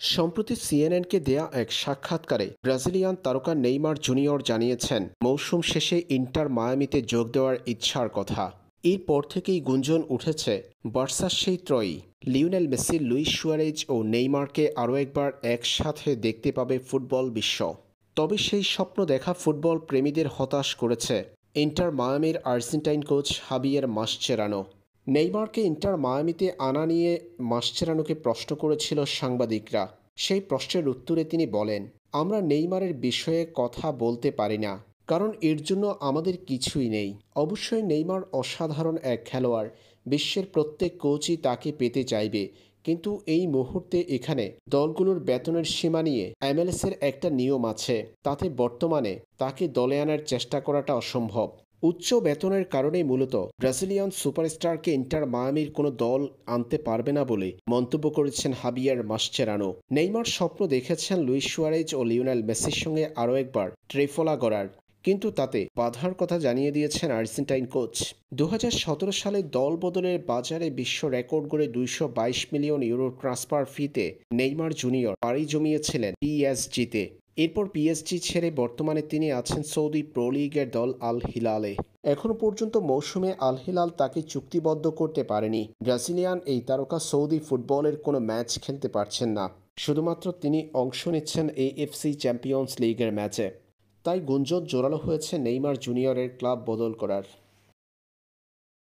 সম্প্রতি সিএনএনকে দেয়া এক সাক্ষাৎকারে ব্রাজিলিয়ান তারকা নেইমার জুনিয়র জানিয়েছেন মৌসুম শেষে ইন্টার মায়ামিতে যোগ দেওয়ার ইচ্ছার কথা। এরপর থেকেই গুঞ্জন উঠেছে বার্সার সেই ত্রয়ী লিওনেল মেসি, লুইস সুয়ারেজ ও নেইমারকে আরও একবার একসাথে দেখতে পাবে ফুটবল বিশ্ব। তবে সেই স্বপ্ন দেখা ফুটবল প্রেমীদের হতাশ করেছে ইন্টার মায়ামির আর্জেন্টাইন কোচ হাবিয়ের মাসচেরানো। নেইমারকে ইন্টার মায়ামিতে আনা নিয়ে মাসচেরানোকে প্রশ্ন করেছিল সাংবাদিকরা। সেই প্রশ্নের উত্তরে তিনি বলেন, আমরা নেইমারের বিষয়ে কথা বলতে পারি না, কারণ এর জন্য আমাদের কিছুই নেই। অবশ্যই নেইমার অসাধারণ এক খেলোয়াড়, বিশ্বের প্রত্যেক কোচই তাকে পেতে চাইবে, কিন্তু এই মুহূর্তে এখানে দলগুলোর বেতনের সীমা নিয়ে এমএলএসের একটা নিয়ম আছে, তাতে বর্তমানে তাকে দলে আনার চেষ্টা করাটা অসম্ভব। উচ্চ বেতনের কারণেই মূলত ব্রাজিলিয়ান সুপারস্টারকে ইন্টার মায়ামির কোনো দল আনতে পারবে না বলে মন্তব্য করেছেন হাবিয়ার মাসচেরানো। নেইমার স্বপ্ন দেখেছেন লুইস সুয়ারেজ ও লিওনেল মেসির সঙ্গে আরও একবার ট্রেফলা গড়ার, কিন্তু তাতে বাধার কথা জানিয়ে দিয়েছেন আর্জেন্টাইন কোচ। 2017 সালে দল বদলের বাজারে বিশ্ব রেকর্ড গড়ে 222 মিলিয়ন ইউরো ট্রান্সফার ফিতে নেইমার জুনিয়র পাড়ি জমিয়েছিলেন পিএসজিতে। এরপর পিএসজি ছেড়ে বর্তমানে তিনি আছেন সৌদি প্রো লিগের দল আল হিলালে। এখনও পর্যন্ত মৌসুমে আল হিলাল তাকে চুক্তিবদ্ধ করতে পারেনি। ব্রাজিলিয়ান এই তারকা সৌদি ফুটবলের কোনো ম্যাচ খেলতে পারছেন না, শুধুমাত্র তিনি অংশ নিচ্ছেন এএফসি চ্যাম্পিয়ন্স লিগের ম্যাচে। তাই গুঞ্জন জোরালো হয়েছে নেইমার জুনিয়রের ক্লাব বদল করার।